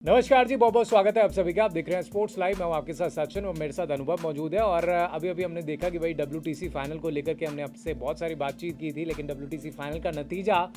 नमस्कार जी, बहुत बहुत स्वागत है आप सभी का। आप देख रहे हैं स्पोर्ट्स लाइव। मैं हूं आपके साथ सचिन और मेरे साथ अनुभव मौजूद है। और अभी अभी हमने देखा कि भाई WTC फाइनल को लेकर के हमने आपसे बहुत सारी बातचीत की थी, लेकिन WTC फाइनल का नतीजा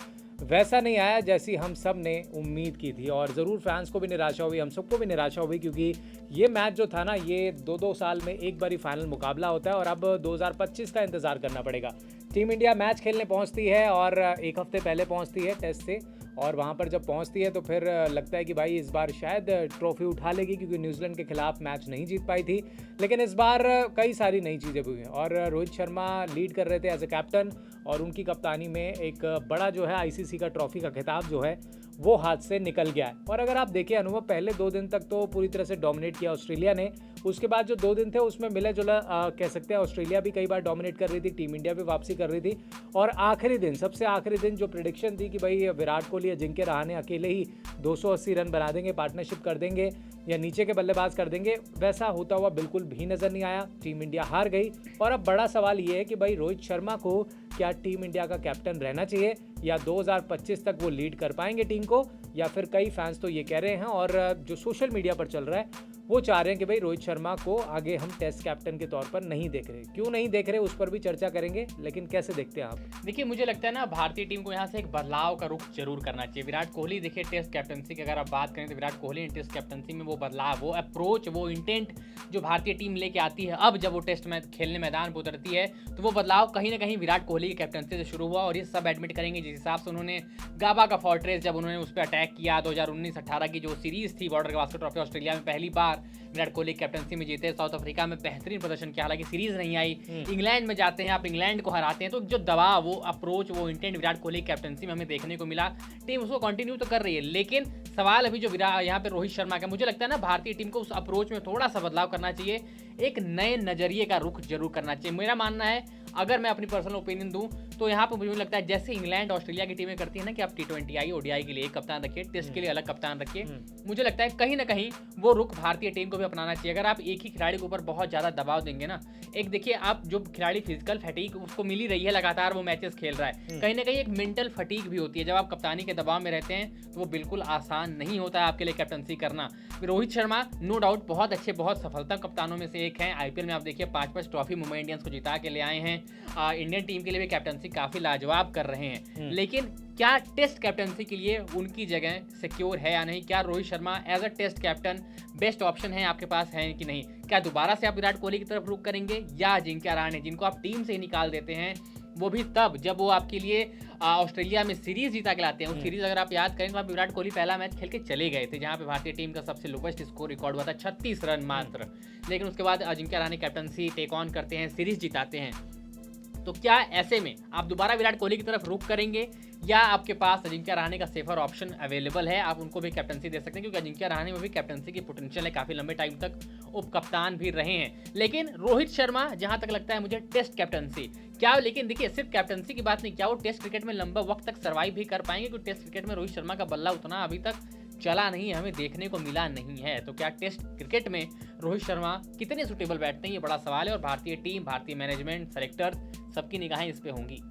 वैसा नहीं आया जैसी हम सब ने उम्मीद की थी। और ज़रूर फैंस को भी निराशा हुई, हम सबको भी निराशा हुई, क्योंकि ये मैच जो था ना, ये दो साल में एक बारी फाइनल मुकाबला होता है और अब 2025 का इंतज़ार करना पड़ेगा। टीम इंडिया मैच खेलने पहुंचती है और एक हफ्ते पहले पहुंचती है टेस्ट से, और वहाँ पर जब पहुँचती है तो फिर लगता है कि भाई इस बार शायद ट्रॉफी उठा लेगी, क्योंकि न्यूजीलैंड के खिलाफ मैच नहीं जीत पाई थी। लेकिन इस बार कई सारी नई चीज़ें हुई हैं और रोहित शर्मा लीड कर रहे थे एज ए कैप्टन, और उनकी कप्तानी में एक बड़ा जो है ICC का ट्रॉफी का खिताब जो है वो हाथ से निकल गया है। और अगर आप देखें अनुभव, पहले 2 दिन तक तो पूरी तरह से डोमिनेट किया ऑस्ट्रेलिया ने। उसके बाद जो 2 दिन थे उसमें मिला जुला कह सकते हैं, ऑस्ट्रेलिया भी कई बार डोमिनेट कर रही थी, टीम इंडिया भी वापसी कर रही थी। और आखिरी दिन, सबसे आखिरी दिन जो प्रेडिक्शन थी कि भाई विराट कोहली, अजिंक्य रहाणे अकेले ही 280 रन बना देंगे, पार्टनरशिप कर देंगे या नीचे के बल्लेबाज कर देंगे, वैसा होता हुआ बिल्कुल भी नज़र नहीं आया। टीम इंडिया हार गई। और अब बड़ा सवाल ये है कि भाई रोहित शर्मा को क्या टीम इंडिया का कैप्टन रहना चाहिए, या 2025 तक वो लीड कर पाएंगे टीम को, या फिर कई फैंस तो ये कह रहे हैं और जो सोशल मीडिया पर चल रहा है वो चाह रहे हैं कि भाई रोहित शर्मा को आगे हम टेस्ट कैप्टन के तौर पर नहीं देख रहे। क्यों नहीं देख रहे उस पर भी चर्चा करेंगे, लेकिन कैसे देखते हैं आप? देखिए, मुझे लगता है ना, भारतीय टीम को यहाँ से एक बदलाव का रुख जरूर करना चाहिए। विराट कोहली, देखिए, टेस्ट कैप्टनसी की अगर आप बात करें तो विराट कोहली ने टेस्ट कैप्टनसी में वो बदलाव, वो अप्रोच, वो इंटेंट जो भारतीय टीम लेके आती है, अब जब वो टेस्ट में खेलने मैदान पर उतरती है तो वो बदलाव कहीं ना कहीं विराट कोहली की कैप्टनसी से शुरू हुआ। और ये सब एडमिट करेंगे जिस हिसाब से उन्होंने गाबा का फोर्ट्रेस, जब उन्होंने उस पर अटैक किया 2019-18 की जो सीरीज थी बॉर्डर गावस्कर ट्रॉफी, ऑस्ट्रेलिया में पहली बार विराट कोहली कैप्टनसी में जीते। साउथ अफ्रीका में बेहतरीन प्रदर्शन किया, हालांकि सीरीज नहीं आई। इंग्लैंड में जाते हैं, आप इंग्लैंड को हराते हैं, तो जो दबाव, वो अप्रोच, वो इंटेंट विराट कोहली कैप्टनसी में हमें देखने को मिला। टीम उसको कंटिन्यू तो कर रही है, लेकिन सवाल अभी जो यहाँ पे रोहित शर्मा का, मुझे लगता है ना, भारतीय टीम को उस अप्रोच में थोड़ा सा बदलाव करना चाहिए, एक नए नजरिए का रुख जरूर करना चाहिए। मेरा मानना है, अगर मैं अपनी पर्सनल ओपिनियन दूं तो यहाँ पर मुझे लगता है जैसे इंग्लैंड ऑस्ट्रेलिया की टीमें करती है ना कि आप T20I ODI के लिए एक कप्तान रखिए, टेस्ट के लिए अलग कप्तान रखिए, मुझे लगता है कहीं ना कहीं वो रुख भारतीय टीम को भी अपनाना चाहिए। अगर आप एक ही खिलाड़ी के ऊपर बहुत ज़्यादा दबाव देंगे ना, एक देखिए, आप जो खिलाड़ी फिजिकल फटीग उसको मिली रही है, लगातार वो मैचेस खेल रहा है, कहीं ना कहीं एक मेंटल फटीग भी होती है। जब आप कप्तानी के दबाव में रहते हैं तो वो बिल्कुल आसान नहीं होता है आपके लिए कैप्टनसी करना। रोहित शर्मा नो डाउट बहुत अच्छे, बहुत सफलता कप्तानों में से एक हैं। IPL में आप देखिए 5-5 ट्रॉफी मुंबई इंडियंस को जिता के ले आए हैं। इंडियन टीम के लिए भी कैप्टनसी काफ़ी लाजवाब कर रहे हैं, लेकिन क्या टेस्ट कैप्टनसी के लिए उनकी जगह सिक्योर है या नहीं? क्या Rohit Sharma as a test captain best option है आपके पास, है कि नहीं? क्या दोबारा से आप विराट कोहली की तरफ रुख करेंगे, या अजिंक्य रहाणे, जिनको आप टीम से ही निकाल देते हैं, वो भी तब जब वो आपके लिए ऑस्ट्रेलिया में सीरीज जीता के लाते हैं? उस सीरीज अगर आप याद करें तो आप विराट कोहली पहला मैच खेल के चले गए थे, जहां पे भारतीय टीम का सबसे लोवेस्ट स्कोर रिकॉर्ड हुआ था 36 रन मात्र। लेकिन उसके बाद Ajinkya Rahane captaincy take on करते हैं, सीरीज जिताते हैं। तो क्या ऐसे में आप दोबारा विराट कोहली की तरफ रुख करेंगे, या आपके पास अजिंक्य रहाणे का सेफर ऑप्शन अवेलेबल है, आप उनको भी कैप्टनसी दे सकते हैं? क्योंकि अजिंक्य रहाणे में भी कैप्टनसी की पोटेंशियल है, काफ़ी लंबे टाइम तक उप कप्तान भी रहे हैं। लेकिन रोहित शर्मा, जहां तक लगता है मुझे, टेस्ट कैप्टनसी क्या, लेकिन देखिए, सिर्फ कैप्टनसी की बात नहीं, क्या वो टेस्ट क्रिकेट में लंबा वक्त तक सर्वाइव भी कर पाएंगे? क्योंकि टेस्ट क्रिकेट में रोहित शर्मा का बल्ला उतना अभी तक चला नहीं है, हमें देखने को मिला नहीं है। तो क्या टेस्ट क्रिकेट में रोहित शर्मा कितने सुटेबल बैठते हैं, ये बड़ा सवाल है। और भारतीय टीम, भारतीय मैनेजमेंट, सेलेक्टर, सबकी निगाहें इस पे होंगी।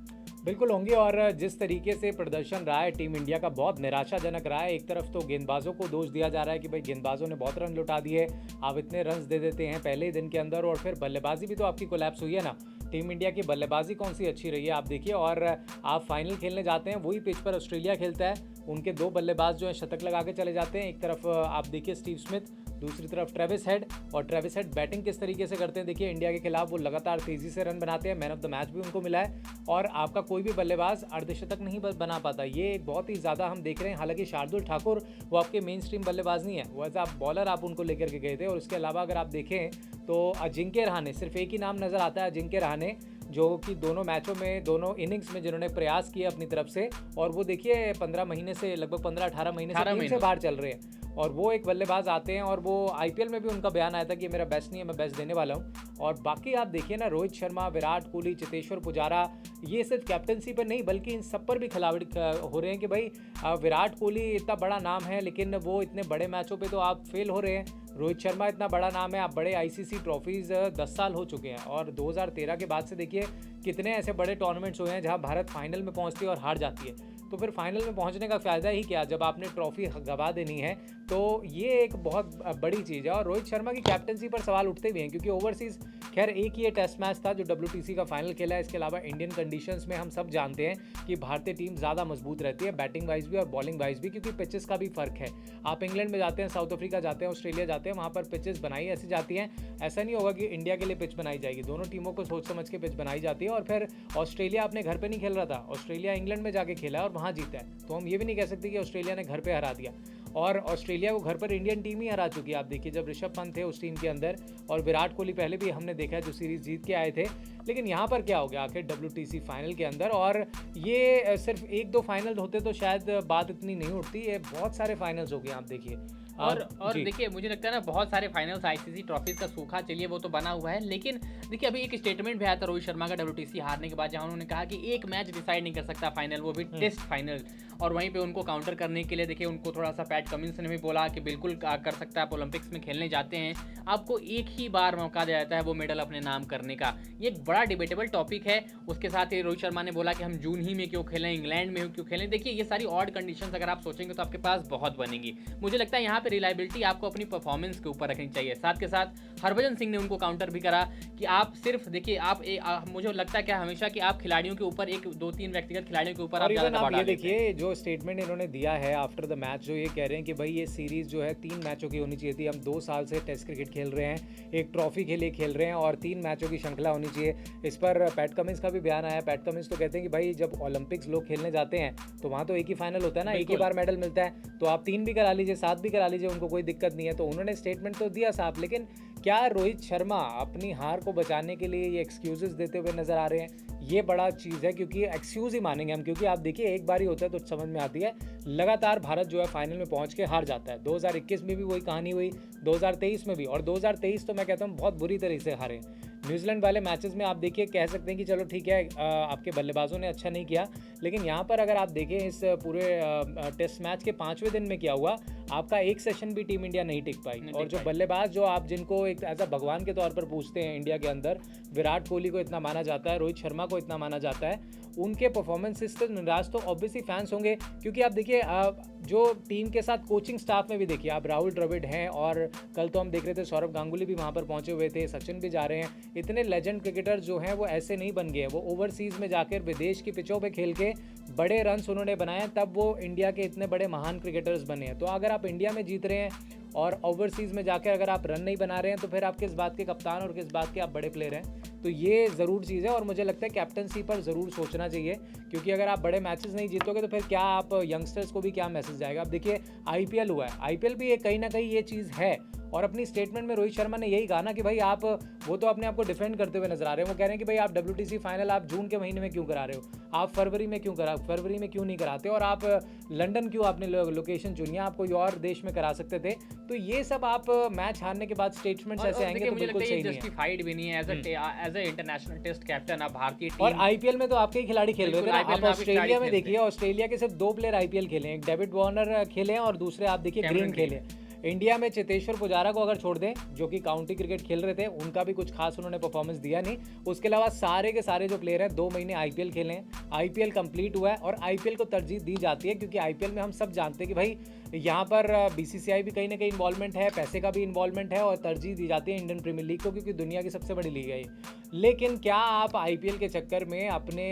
बिल्कुल होंगी। और जिस तरीके से प्रदर्शन रहा है टीम इंडिया का, बहुत निराशाजनक रहा है। एक तरफ तो गेंदबाजों को दोष दिया जा रहा है कि भाई गेंदबाजों ने बहुत रन लुटा दिए, आप इतने रन दे देते हैं पहले ही दिन के अंदर, और फिर बल्लेबाजी भी तो आपकी कोलैप्स हुई है ना। टीम इंडिया की बल्लेबाजी कौन सी अच्छी रही है आप देखिए। और आप फाइनल खेलने जाते हैं, वही पिच पर ऑस्ट्रेलिया खेलता है, उनके 2 बल्लेबाज जो हैं शतक लगा के चले जाते हैं। एक तरफ आप देखिए स्टीव स्मिथ, दूसरी तरफ ट्रेविस हेड। और ट्रेविस हेड बैटिंग किस तरीके से करते हैं देखिए, इंडिया के खिलाफ वो लगातार तेजी से रन बनाते हैं, मैन ऑफ द मैच भी उनको मिला है। और आपका कोई भी बल्लेबाज अर्धशतक नहीं बना पाता, ये एक बहुत ही ज़्यादा हम देख रहे हैं। हालांकि शार्दुल ठाकुर वो आपके मेन स्ट्रीम बल्लेबाज नहीं है, वो एज आप बॉलर आप उनको लेकर के गए थे। और उसके अलावा अगर आप देखें तो अजिंक्य रहाणे, सिर्फ एक ही नाम नज़र आता है, अजिंक्य रहाणे, जो कि दोनों मैचों में, दोनों इनिंग्स में जिन्होंने प्रयास किए अपनी तरफ से, और वो देखिए 15 महीने से, लगभग 15-18 महीने से टीम से बाहर चल रहे हैं। और वो एक बल्लेबाज आते हैं, और वो IPL में भी उनका बयान आया था कि मेरा बेस्ट नहीं है, मैं बेस्ट देने वाला हूँ। और बाकी आप देखिए ना, रोहित शर्मा, विराट कोहली, चेतेश्वर पुजारा, ये सिर्फ कैप्टनसी पर नहीं बल्कि इन सब पर भी खिलाड़ी हो रहे हैं कि भाई विराट कोहली इतना बड़ा नाम है, लेकिन वो इतने बड़े मैचों पे तो आप फेल हो रहे हैं। रोहित शर्मा इतना बड़ा नाम है, आप बड़े ICC ट्रॉफीज़ 10 साल हो चुके हैं, और 2013 के बाद से देखिए कितने ऐसे बड़े टूर्नामेंट्स हुए हैं जहां भारत फाइनल में पहुंचती है और हार जाती है। तो फिर फाइनल में पहुंचने का फ़ायदा ही क्या जब आपने ट्रॉफी गवा देनी है। तो ये एक बहुत बड़ी चीज़ है और रोहित शर्मा की कैप्टनसी पर सवाल उठते भी हैं क्योंकि ओवरसीज़ खैर एक ही ये टेस्ट मैच था जो WTC का फाइनल खेला है। इसके अलावा इंडियन कंडीशंस में हम सब जानते हैं कि भारतीय टीम ज़्यादा मजबूत रहती है बैटिंग वाइज भी और बॉलिंग वाइज भी, क्योंकि पिचेस का भी फ़र्क है। आप इंग्लैंड में जाते हैं, साउथ अफ्रीका जाते हैं, ऑस्ट्रेलिया जाते हैं, वहाँ पर पिचेस बनाई ऐसी जाती हैं, ऐसा नहीं होगा कि इंडिया के लिए पिच बनाई जाएगी। दोनों टीमों को सोच समझ के पिच बनाई जाती है। और फिर ऑस्ट्रेलिया अपने घर पर नहीं खेल रहा था, ऑस्ट्रेलिया इंग्लैंड में जाके खेला है और वहाँ जीता है, तो हम ये भी नहीं कह सकते कि ऑस्ट्रेलिया ने घर पर हरा दिया। और ऑस्ट्रेलिया को घर पर इंडियन टीम ही हरा चुकी है। आप देखिए जब ऋषभ पंत थे उस टीम के अंदर और विराट कोहली पहले भी हमने देखा है जो सीरीज जीत के आए थे। लेकिन यहाँ पर क्या हो गया आखिर WTC फाइनल के अंदर, और ये सिर्फ 1-2 फाइनल होते तो शायद बात इतनी नहीं उठती, ये बहुत सारे फाइनल्स हो गए आप देखिए। और देखिए मुझे लगता है ना बहुत सारे फाइनल्स ICC ट्रॉफीज का सूखा चलिए वो तो बना हुआ है, लेकिन देखिए अभी एक स्टेटमेंट भी आया था रोहित शर्मा का WTC हारने के बाद, जहां उन्होंने कहा कि एक मैच डिसाइड नहीं कर सकता फाइनल, वो भी टेस्ट फाइनल। और वहीं पे उनको काउंटर करने के लिए देखिए उनको थोड़ा सा पैट कमिंस ने भी बोला कि बिल्कुल कर सकता है, आप ओलंपिक्स में खेलने जाते हैं, आपको एक ही बार मौका दिया जाता है वो मेडल अपने नाम करने का। ये एक बड़ा डिबेटेबल टॉपिक है। उसके साथ ही रोहित शर्मा ने बोला कि हम जून ही में क्यों खेलें, इंग्लैंड में क्यों खेलें। देखिए ये सारी ऑड कंडीशंस अगर आप सोचेंगे तो आपके पास बहुत बनेंगी। मुझे लगता है यहाँ पे रिलायबिलिटी आपको अपनी परफॉर्मेंस के ऊपर रखनी चाहिए। साथ के साथ हरभजन सिंह ने उनको काउंटर भी करा कि आप सिर्फ देखिए मुझे लगता है क्या हमेशा कि आप खिलाड़ियों के ऊपर 1-2-3 व्यक्तिगत खिलाड़ियों के ऊपर आप ज़्यादा दबाव डालते हैं। देखिए जो स्टेटमेंट इन्होंने दिया है आफ्टर द मैच, जो ये कह रहे हैं कि भाई ये सीरीज जो है 3 मैचों की होनी चाहिए थी, हम 2 साल से टेस्ट क्रिकेट खेल रहे हैं, एक ट्रॉफी के लिए खेल रहे हैं और 3 मैचों की श्रृंखला होनी चाहिए। इस पर पैट कमिंस का भी बयान आया। पैट कमिंस तो कहते हैं कि भाई जब ओलंपिक्स लोग खेलने जाते हैं तो वहाँ तो एक ही फाइनल होता है ना, एक ही बार मेडल मिलता है, तो आप 3 भी करा लीजिए, 7 भी करा लीजिए, उनको कोई दिक्कत नहीं है। तो उन्होंने स्टेटमेंट तो दिया साहब, लेकिन क्या रोहित शर्मा अपनी हार को बचाने के लिए ये एक्सक्यूजेस देते हुए नजर आ रहे हैं? ये बड़ा चीज़ है क्योंकि एक्सक्यूज़ ही मानेंगे हम, क्योंकि आप देखिए एक बार ही होता है तो समझ में आती है। लगातार भारत जो है फाइनल में पहुंच के हार जाता है। 2021 में भी वही कहानी हुई, 2023 में भी, और 2023 तो मैं कहता हूँ बहुत बुरी तरीके से हारे। न्यूजीलैंड वाले मैचेस में आप देखिए कह सकते हैं कि चलो ठीक है आपके बल्लेबाजों ने अच्छा नहीं किया, लेकिन यहाँ पर अगर आप देखें इस पूरे टेस्ट मैच के 5वें दिन में क्या हुआ, आपका एक सेशन भी टीम इंडिया नहीं टिक पाई। और जो बल्लेबाज जो आप जिनको एक एज अ भगवान के तौर पर पूछते हैं इंडिया के अंदर, विराट कोहली को इतना माना जाता है, रोहित शर्मा को इतना माना जाता है, उनके परफॉर्मेंसेस से निराश तो ऑब्वियसली फैंस होंगे। क्योंकि आप देखिए जो टीम के साथ कोचिंग स्टाफ में भी देखिए आप राहुल द्रविड़ हैं, और कल तो हम देख रहे थे सौरभ गांगुली भी वहाँ पर पहुँचे हुए थे, सचिन भी जा रहे हैं। इतने लेजेंड क्रिकेटर जो हैं वो ऐसे नहीं बन गए हैं, वो ओवरसीज़ में जाकर विदेश की पिचों पे खेल के बड़े रन्स उन्होंने बनाए, तब वो इंडिया के इतने बड़े महान क्रिकेटर्स बने हैं। तो अगर आप इंडिया में जीत रहे हैं और ओवरसीज़ में जाकर अगर आप रन नहीं बना रहे हैं तो फिर आप किस बात के कप्तान और किस बात के आप बड़े प्लेयर हैं? तो ये ज़रूर चीज़ है और मुझे लगता है कैप्टनसी पर ज़रूर सोचना चाहिए, क्योंकि अगर आप बड़े मैचेस नहीं जीतोगे तो फिर क्या आप यंगस्टर्स को भी क्या मैसेज जाएगा? अब देखिए IPL हुआ है, IPL भी कहीं ना कहीं ये चीज़ है। और अपनी स्टेटमेंट में रोहित शर्मा ने यही कहा ना कि भाई आप, वो तो अपने आप को डिफेंड करते हुए नजर आ रहे हैं, वो कह रहे हैं कि भाई आप WTC फाइनल आप जून के महीने में क्यों करा रहे हो, आप फरवरी में क्यों नहीं कराते, और आप लंदन क्यों आपने लोकेशन चुनी, आप कोई और देश में करा सकते थे। तो ये सब आप मैच हारने के बाद स्टेटमेंट्स ऐसे आएंगे तो बिल्कुल सही नहीं है, जस्टिफाइड भी नहीं है as a international test captain. आप भारतीय टीम और IPL में तो आपके ही खिलाड़ी खेल रहे थे ना। आप ऑस्ट्रेलिया में देखिए, ऑस्ट्रेलिया के सिर्फ 2 प्लेयर IPL खेले हैं, एक डेविड वार्नर खेले हैं और दूसरे आप देखिए ग्रीन खेले। इंडिया में चेतेश्वर पुजारा को अगर छोड़ दें जो कि काउंटी क्रिकेट खेल रहे थे, उनका भी कुछ खास उन्होंने परफॉर्मेंस दिया नहीं। उसके अलावा सारे के सारे जो प्लेयर हैं 2 महीने IPL खेले हैं, IPL कंप्लीट हुआ है और IPL को तरजीह दी जाती है क्योंकि IPL में हम सब जानते हैं कि भाई यहाँ पर BCCI भी कहीं ना कहीं इन्वॉल्वमेंट है, पैसे का भी इन्वॉल्वमेंट है और तरजीह दी जाती है इंडियन प्रीमियर लीग को क्योंकि दुनिया की सबसे बड़ी लीग है ये। लेकिन क्या आप IPL के चक्कर में अपने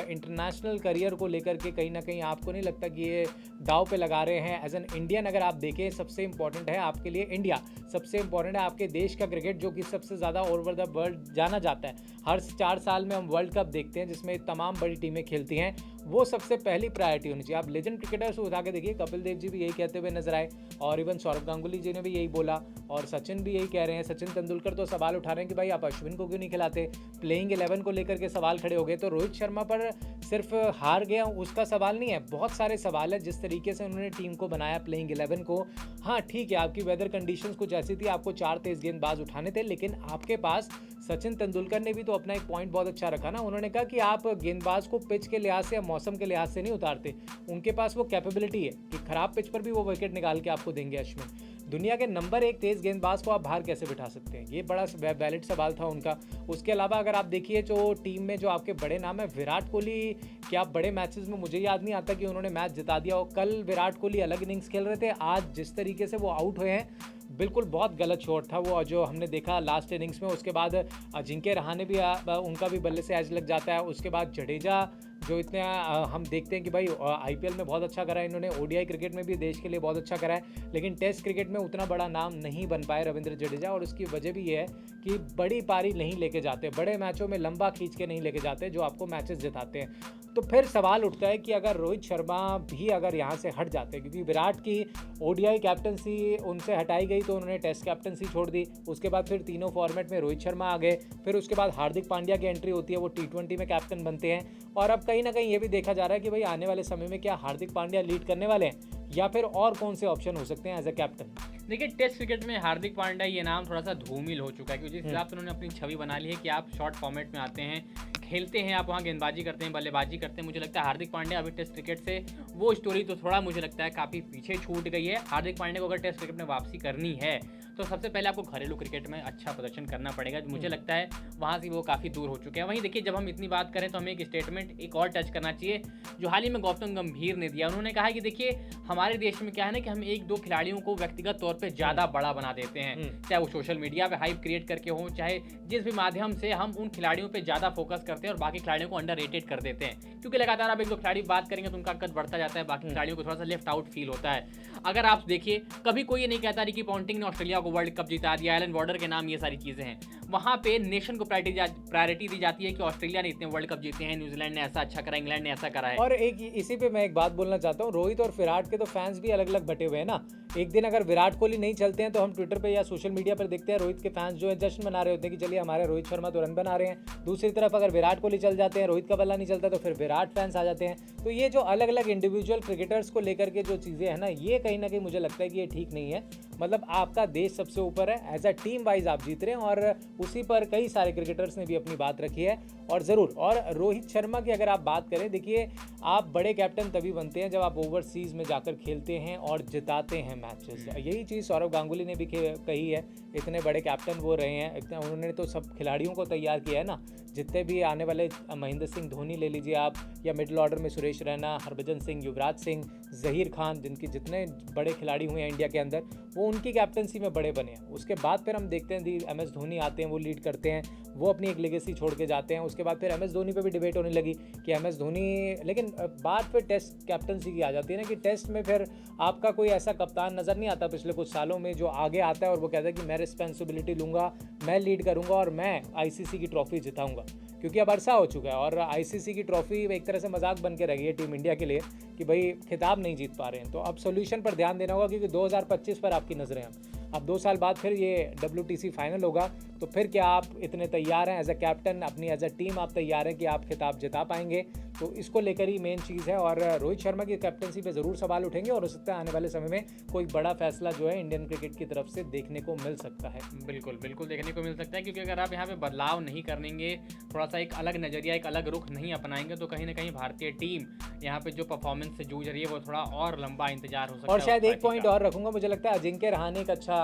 इंटरनेशनल करियर को लेकर के कहीं ना कहीं आपको नहीं लगता कि ये दाव पे लगा रहे हैं? एज एन इंडियन अगर आप देखें, सबसे इंपॉर्टेंट है आपके लिए इंडिया, सबसे इंपॉर्टेंट है आपके देश का क्रिकेट जो कि सबसे ज़्यादा ओवर द वर्ल्ड जाना जाता है। हर 4 साल में हम वर्ल्ड कप देखते हैं जिसमें तमाम बड़ी टीमें खेलती हैं, वो सबसे पहली प्रायोरिटी होनी चाहिए। आप लेजेंड क्रिकेटर्स उठा के देखिए, कपिल देव जी भी यही कहते हुए नजर आए और इवन सौरभ गांगुली जी ने भी यही बोला और सचिन भी यही कह रहे हैं। सचिन तेंदुलकर तो सवाल उठा रहे हैं कि भाई आप अश्विन को क्यों नहीं खिलाते, प्लेइंग 11 को लेकर के सवाल खड़े हो गए। तो रोहित शर्मा पर सिर्फ हार गया उसका सवाल नहीं है, बहुत सारे सवाल है जिस तरीके से उन्होंने टीम को बनाया, प्लेइंग 11 को। हाँ ठीक है, आपकी वेदर कंडीशंस कुछ ऐसी थी, आपको 4 तेज गेंदबाज उठाने थे, लेकिन आपके पास सचिन तेंदुलकर ने भी तो अपना एक पॉइंट बहुत अच्छा रखा ना। उन्होंने कहा कि आप गेंदबाज को पिच के लिहाज से या मौसम के लिहाज से नहीं उतारते, उनके पास वो कैपेबिलिटी है कि खराब पिच पर भी वो विकेट निकाल के आपको देंगे अश्विन। दुनिया के नंबर 1 तेज गेंदबाज को आप बाहर कैसे बिठा सकते हैं? ये बड़ा वैलिड सवाल था उनका। उसके अलावा अगर आप देखिए जो टीम में जो आपके बड़े नाम है, विराट कोहली, क्या बड़े मैचेस में मुझे याद नहीं आता कि उन्होंने मैच जिता दिया हो। कल विराट कोहली अलग इनिंग्स खेल रहे थे, आज जिस तरीके से वो आउट हुए हैं, बिल्कुल बहुत गलत शॉट था वो जो हमने देखा लास्ट इनिंग्स में। उसके बाद अजिंक्य रहाणे भी उनका भी बल्ले से एज लग जाता है। उसके बाद जडेजा जो इतने हम देखते हैं कि भाई आईपीएल में बहुत अच्छा करा है इन्होंने, ओडीआई क्रिकेट में भी देश के लिए बहुत अच्छा करा है, लेकिन टेस्ट क्रिकेट में उतना बड़ा नाम नहीं बन पाए रविंद्र जडेजा। और उसकी वजह भी ये है कि बड़ी पारी नहीं लेके जाते, बड़े मैचों में लंबा खींच के नहीं लेके जाते जो आपको मैचेस जिताते हैं। तो फिर सवाल उठता है कि अगर रोहित शर्मा भी अगर यहाँ से हट जाते, क्योंकि विराट की ओडीआई कैप्टनसी उनसे हटाई गई तो उन्होंने टेस्ट कैप्टनसी छोड़ दी। उसके बाद फिर तीनों फॉर्मेट में रोहित शर्मा आ गए, फिर उसके बाद हार्दिक पांड्या की एंट्री होती है, वो टी20 में कैप्टन बनते हैं। और अब कहीं ना कहीं ये भी देखा जा रहा है कि भाई आने वाले समय में क्या हार्दिक पांड्या लीड करने वाले हैं या फिर और कौन से ऑप्शन हो सकते हैं एज अ कैप्टन? देखिए, टेस्ट क्रिकेट में हार्दिक पांड्या ये नाम थोड़ा सा धूमिल हो चुका है, क्योंकि जिस हिसाब से उन्होंने अपनी छवि बना ली है कि आप शॉर्ट फॉर्मेट में आते हैं, खेलते हैं, आप वहाँ गेंदबाजी करते हैं, बल्लेबाजी करते हैं। मुझे लगता है हार्दिक पांड्या अभी टेस्ट क्रिकेट से वो स्टोरी तो थोड़ा मुझे लगता है काफ़ी पीछे छूट गई है। हार्दिक पांड्या को अगर टेस्ट क्रिकेट में वापसी करनी है तो सबसे पहले आपको घरेलू क्रिकेट में अच्छा प्रदर्शन करना पड़ेगा। मुझे लगता है वहाँ से वो काफ़ी दूर हो चुके हैं। वहीं देखिए, जब हम इतनी बात करें तो हमें एक स्टेटमेंट एक और टच करना चाहिए जो हाल ही में गौतम गंभीर ने दिया। उन्होंने कहा कि देखिए, हमारे देश में क्या है ना कि हम 1-2 खिलाड़ियों को व्यक्तिगत तौर पे ज़्यादा बड़ा बना देते हैं, चाहे वो सोशल मीडिया पे हाइप क्रिएट करके हो, चाहे जिस भी माध्यम से हम उन खिलाड़ियों पे ज़्यादा फोकस करते हैं और बाकी खिलाड़ियों को अंडररेटेड कर देते हैं। क्योंकि लगातार आप 1-2 खिलाड़ी बात करेंगे तो उनका कद बढ़ता जाता है, बाकी खिलाड़ियों को थोड़ा सा लेफ्ट आउट फील होता है। अगर आप देखिए, कभी कोई ये नहीं कहता रिकी पॉन्टिंग ने ऑस्ट्रेलिया को वर्ल्ड कप जिता दिया, एलन वॉर्डर के नाम, ये सारी चीज़ें हैं। वहाँ पे नेशन को प्रायोरिटी दी जाती है कि ऑस्ट्रेलिया ने इतने वर्ल्ड कप जीते हैं, न्यूजीलैंड ने ऐसा अच्छा करा, इंग्लैंड ने ऐसा करा है। और एक इसी पे मैं एक बात बोलना चाहता हूँ, रोहित और विराट के तो फैंस भी अलग अलग बटे हुए हैं ना। एक दिन अगर विराट कोहली नहीं चलते हैं तो हम ट्विटर पे या सोशल मीडिया पर देखते हैं रोहित के फैंस जो है जश्न मना रहे होते हैं कि चलिए हमारे रोहित शर्मा तो रन बना रहे हैं। दूसरी तरफ अगर विराट कोहली चल जाते हैं, रोहित का बल्ला नहीं चलता, तो फिर विराट फैंस आ जाते हैं। तो ये जो अलग अलग इंडिविजुअल क्रिकेटर्स को लेकर के जो चीज़ें हैं ना, ये कहीं ना कहीं मुझे लगता है कि ये ठीक नहीं है। मतलब आपका देश सबसे ऊपर है, एज अ टीम वाइज आप जीत रहे हैं और उसी पर कई सारे क्रिकेटर्स ने भी अपनी बात रखी है। और ज़रूर, और रोहित शर्मा की अगर आप बात करें, देखिए आप बड़े कैप्टन तभी बनते हैं जब आप ओवरसीज़ में जाकर खेलते हैं और जिताते हैं मैचेस। यही चीज़ सौरव गांगुली ने भी कही है। इतने बड़े कैप्टन वो रहे हैं, इतना उन्होंने तो सब खिलाड़ियों को तैयार किया है ना, जितने भी आने वाले महेंद्र सिंह धोनी ले लीजिए आप, या मिडिल ऑर्डर में सुरेश रैना, हरभजन सिंह, युवराज सिंह, जहीर खान, जिनकी जितने बड़े खिलाड़ी हुए हैं इंडिया के अंदर, वो उनकी कैप्टनसी में बड़े बने हैं। उसके बाद फिर हम देखते हैं MS धोनी आते हैं, वो लीड करते हैं, वो अपनी एक लेगेसी छोड़ के जाते हैं। उसके बाद फिर MS धोनी पे भी डिबेट होने लगी कि MS धोनी, लेकिन बात फिर टेस्ट कैप्टनसी की आ जाती है ना कि टेस्ट में फिर आपका कोई ऐसा कप्तान नज़र नहीं आता पिछले कुछ सालों में जो आगे आता है और वो कहता है कि मैं रिस्पॉन्सिबिलिटी लूँगा, मैं लीड करूँगा और मैं ICC की ट्रॉफी जिताऊँगा। क्योंकि अब अरसा हो चुका है और ICC की ट्रॉफी एक तरह से मजाक बन के रह गई है टीम इंडिया के लिए कि भाई खिताब नहीं जीत पा रहे हैं। तो अब सोल्यूशन पर ध्यान देना होगा, क्योंकि 2025 पर आपकी नज़रें हैं। अब 2 साल बाद फिर ये WTC फाइनल होगा, तो फिर क्या आप इतने तैयार हैं एज अ कैप्टन, अपनी एज अ टीम आप तैयार हैं कि आप खिताब जिता पाएंगे? तो इसको लेकर ही मेन चीज़ है। और रोहित शर्मा की कैप्टनसी पे ज़रूर सवाल उठेंगे और हो सकता है आने वाले समय में कोई बड़ा फैसला जो है इंडियन क्रिकेट की तरफ से देखने को मिल सकता है। बिल्कुल बिल्कुल देखने को मिल सकता है, क्योंकि अगर आप यहाँ पे बदलाव नहीं करेंगे, थोड़ा सा एक अलग नज़रिया, एक अलग रुख नहीं अपनाएंगे, तो कहीं ना कहीं भारतीय टीम यहाँ पे जो परफॉर्मेंस से जूझ रही है वो थोड़ा और लंबा इंतजार हो सकता है। और शायद एक पॉइंट और रखूंगा, मुझे लगता है अजिंक्य रहाणे एक अच्छा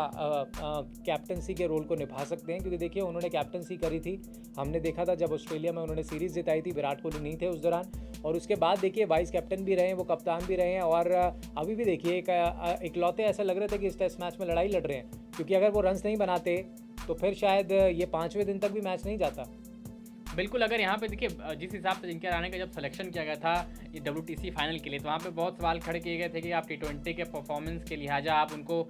कैप्टनसी के रोल को निभा सकते हैं, क्योंकि देखिए उन्होंने कैप्टनसी करी थी, हमने देखा था जब ऑस्ट्रेलिया में उन्होंने सीरीज़ जिताई थी, विराट कोहली नहीं थे उस दौरान, और उसके बाद देखिए वाइस कैप्टन भी रहे हैं, वो कप्तान भी रहे हैं, और अभी भी देखिए इकलौते ऐसा लग रहे थे कि इस टेस्ट मैच में लड़ाई लड़ रहे हैं, क्योंकि अगर वो रन्स नहीं बनाते तो फिर शायद ये 5वें दिन तक भी मैच नहीं जाता। बिल्कुल, अगर यहाँ पे देखिए जिस हिसाब से अजिंक्य रहाणे का जब सिलेक्शन किया गया था ये WTC फाइनल के लिए, तो वहाँ पे बहुत सवाल खड़े किए गए थे कि आप T20 के परफॉर्मेंस के लिहाजा आप उनको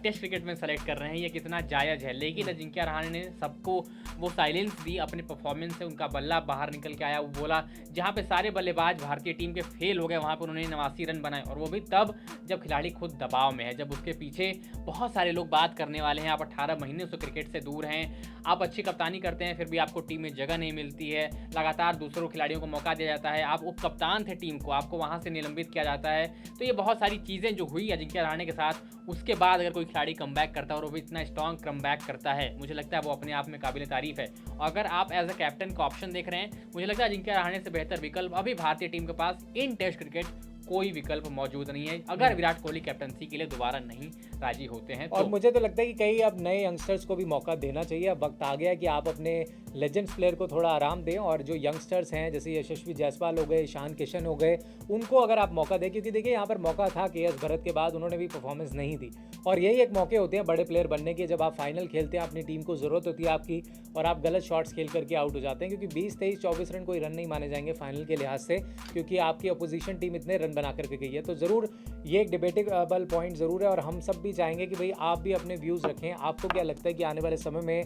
टेस्ट क्रिकेट में सेलेक्ट कर रहे हैं, ये कितना जायज़ है। लेकिन अजिंक्य रहाणे ने सबको वो साइलेंस दी अपने परफॉर्मेंस से, उनका बल्ला बाहर निकल के आया। वो बोला जहाँ पे सारे बल्लेबाज भारतीय टीम के फेल हो गए, वहाँ पर उन्होंने 89 रन बनाए, और वो भी तब जब खिलाड़ी खुद दबाव में है, जब उसके पीछे बहुत सारे लोग बात करने वाले हैं। आप 18 महीने से क्रिकेट से दूर हैं, आप अच्छी कप्तानी करते हैं, फिर भी आपको टीम में जगह नहीं मिलती है, लगातार दूसरों खिलाड़ियों को मौका दिया जाता है, आप उप कप्तान थे टीम को, आपको वहाँ से निलंबित किया जाता है। तो ये बहुत सारी चीज़ें जो हुई अजिंक्य रहाणे के साथ, उसके बाद अगर कोई खिलाड़ी कमबैक करता है और वो भी इतना स्ट्रॉन्ग कमबैक करता है, मुझे लगता है वो अपने आप में काबिल तारीफ है। और अगर आप एज अ कैप्टन का ऑप्शन देख रहे हैं, मुझे लगता है अजिंक्य रहाणे से बेहतर विकल्प अभी भारतीय टीम के पास इन टेस्ट क्रिकेट कोई विकल्प मौजूद नहीं है अगर विराट कोहली कैप्टनसी के लिए दोबारा नहीं राजी होते हैं और तो। मुझे तो लगता है कि कई अब नए यंगस्टर्स को भी मौका देना चाहिए। अब वक्त आ गया है कि आप अपने लेजेंड्स प्लेयर को थोड़ा आराम दें, और जो यंगस्टर्स हैं जैसे यशस्वी जायसवाल हो गए, ईशान किशन हो गए, उनको अगर आप मौका दें, क्योंकि देखिए यहाँ पर मौका था केएस भरत के बाद, उन्होंने भी परफॉर्मेंस नहीं दी। और यही एक मौके होते हैं बड़े प्लेयर बनने के, जब आप फाइनल खेलते हैं, अपनी टीम को ज़रूरत होती है आपकी, और आप गलत शॉट्स खेल करके आउट हो जाते हैं, क्योंकि 20, 23, 24 रन कोई रन नहीं माने जाएंगे फाइनल के लिहाज से, क्योंकि आपकी अपोजिशन टीम इतने रन बना करके गई है। तो ज़रूर ये एक डिबेटेबल पॉइंट ज़रूर है, और हम सब भी चाहेंगे कि भाई आप भी अपने व्यूज़ रखें। आपको क्या लगता है कि आने वाले समय में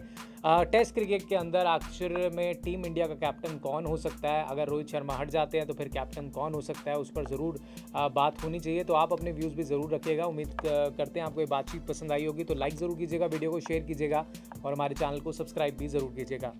टेस्ट क्रिकेट के अंदर आखिर में टीम इंडिया का कैप्टन कौन हो सकता है? अगर रोहित शर्मा हट जाते हैं तो फिर कैप्टन कौन हो सकता है, उस पर ज़रूर बात होनी चाहिए। तो आप अपने व्यूज़ भी ज़रूर रखिएगा। उम्मीद करते हैं आपको ये बातचीत पसंद आई होगी, तो लाइक ज़रूर कीजिएगा, वीडियो को शेयर कीजिएगा, और हमारे चैनल को सब्सक्राइब भी ज़रूर कीजिएगा।